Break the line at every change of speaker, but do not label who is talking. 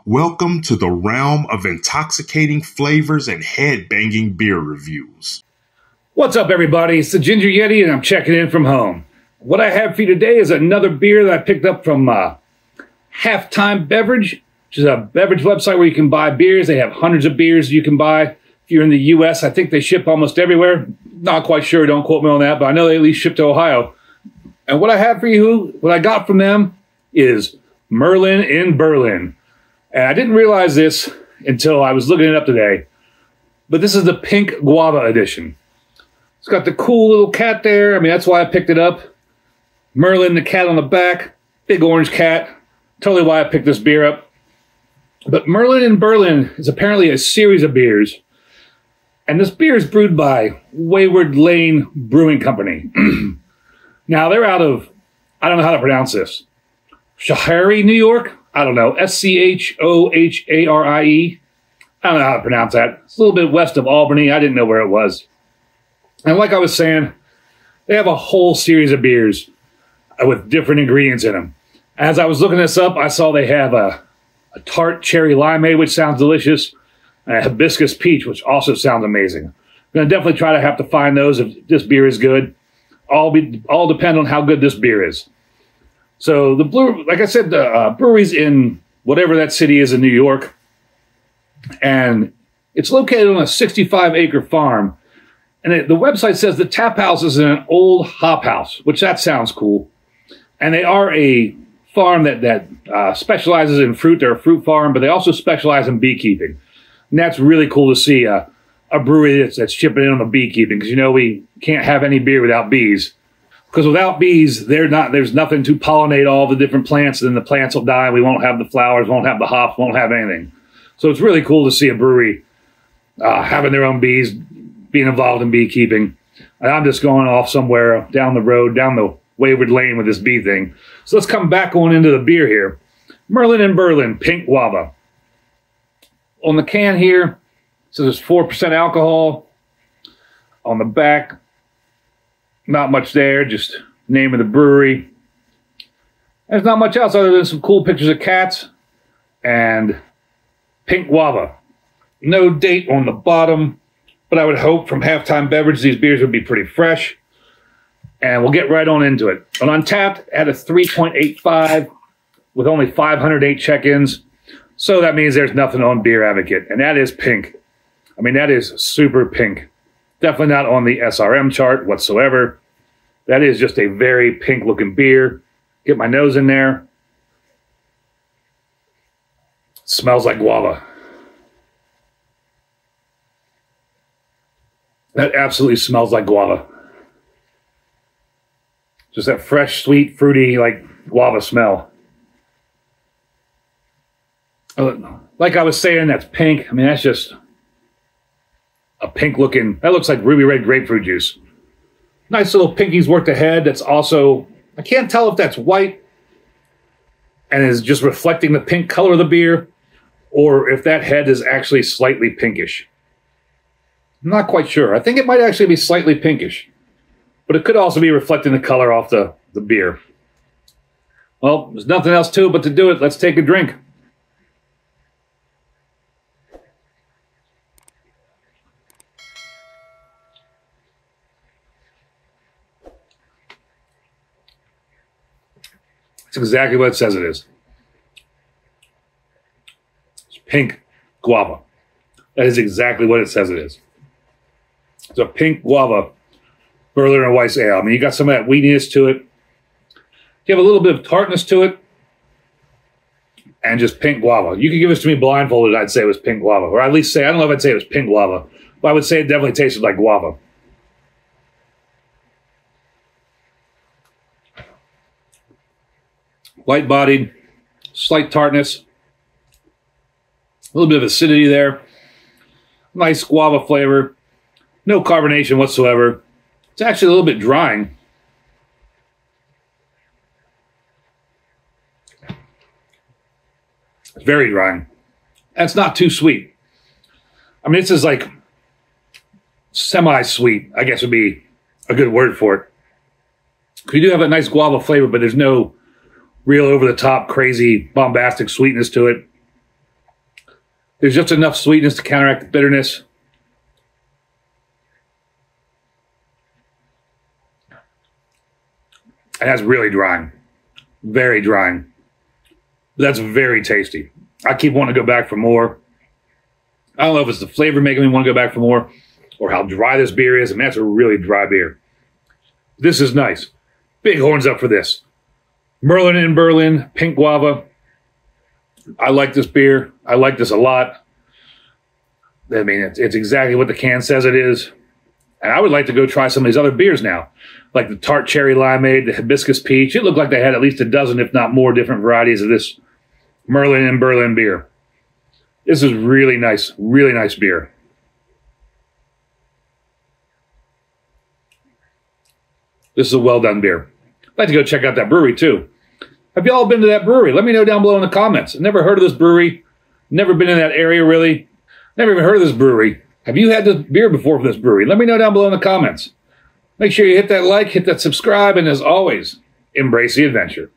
Welcome to the realm of intoxicating flavors and head-banging beer reviews.
What's up, everybody? It's the Ginger Yeti, and I'm checking in from home. What I have for you today is another beer that I picked up from Halftime Beverage, which is a beverage website where you can buy beers. They have hundreds of beers you can buy. If you're in the U.S., I think they ship almost everywhere. Not quite sure. Don't quote me on that, but I know they at least ship to Ohio. And what I have for you, what I got from them, is Merlin in Berlin. And I didn't realize this until I was looking it up today, but this is the pink guava edition. It's got the cool little cat there. I mean, that's why I picked it up. Merlin, the cat on the back, big orange cat. Totally why I picked this beer up. But Merlin in Berlin is apparently a series of beers. And this beer is brewed by Wayward Lane Brewing Company. Now, they're out of, I don't know how to pronounce this, Schoharie, New York? I don't know, Schoharie. I don't know how to pronounce that. It's a little bit west of Albany. I didn't know where it was. And like I was saying, they have a whole series of beers with different ingredients in them. As I was looking this up, I saw they have a tart cherry limeade, which sounds delicious, and a hibiscus peach, which also sounds amazing. I'm going to definitely try to have to find those if this beer is good. All depend on how good this beer is. So like I said, the brewery's in whatever that city is in New York, and it's located on a 65-acre farm. And the website says the tap house is in an old hop house, which that sounds cool. And they are a farm that specializes in fruit. They're a fruit farm, but they also specialize in beekeeping. And that's really cool to see a brewery that's chipping in on the beekeeping, because you know we can't have any beer without bees. Because without bees, there's nothing to pollinate all the different plants, and then the plants will die. We won't have the flowers, won't have the hops, won't have anything. So it's really cool to see a brewery having their own bees, being involved in beekeeping. And I'm just going off somewhere down the road, down the wayward lane with this bee thing. So let's come back on into the beer here. Merlin in Berlin, pink guava. On the can here, it says it's 4% alcohol. On the back, not much there, just name of the brewery. There's not much else other than some cool pictures of cats and pink guava. No date on the bottom, but I would hope from Halftime Beverage these beers would be pretty fresh. And we'll get right on into it. On Untapped, at a 3.85 with only 508 check-ins. So that means there's nothing on Beer Advocate, and that is pink. I mean, that is super pink. Definitely not on the SRM chart whatsoever. That is just a very pink-looking beer. Get my nose in there. Smells like guava. That absolutely smells like guava. Just that fresh, sweet, fruity, like guava smell. Like I was saying, that's pink. I mean, that's just a pink looking, that looks like ruby red grapefruit juice. Nice little pinky's worth of head. That's also, I can't tell if that's white and is just reflecting the pink color of the beer, or if that head is actually slightly pinkish. I'm not quite sure. I think it might actually be slightly pinkish, but it could also be reflecting the color off the beer. Well, there's nothing else to it but to do it. Let's take a drink. It's exactly what it says it is. It's pink guava. That is exactly what it says it is. It's a pink guava Berliner Weiss ale. I mean, you got some of that wheatiness to it. You have a little bit of tartness to it. And just pink guava. You could give this to me blindfolded, I'd say it was pink guava. Or at least say, I don't know if I'd say it was pink guava, but I would say it definitely tasted like guava. Light-bodied, slight tartness, a little bit of acidity there, nice guava flavor, no carbonation whatsoever. It's actually a little bit drying. It's very drying. That's not too sweet. I mean, this is like semi-sweet, I guess would be a good word for it. You do have a nice guava flavor, but there's no real over-the-top, crazy, bombastic sweetness to it. There's just enough sweetness to counteract the bitterness. And that's really drying. Very drying. That's very tasty. I keep wanting to go back for more. I don't know if it's the flavor making me want to go back for more or how dry this beer is. I mean, that's a really dry beer. This is nice. Big horns up for this. Merlin in Berlin, pink guava. I like this beer. I like this a lot. I mean, it's exactly what the can says it is. And I would like to go try some of these other beers now, like the tart cherry limeade, the hibiscus peach. It looked like they had at least a dozen, if not more, different varieties of this Merlin in Berlin beer. This is really nice beer. This is a well-done beer. I'd like to go check out that brewery, too. Have you all been to that brewery? Let me know down below in the comments. I've never heard of this brewery. Never been in that area, really. Never even heard of this brewery. Have you had this beer before from this brewery? Let me know down below in the comments. Make sure you hit that like, hit that subscribe, and as always, embrace the adventure.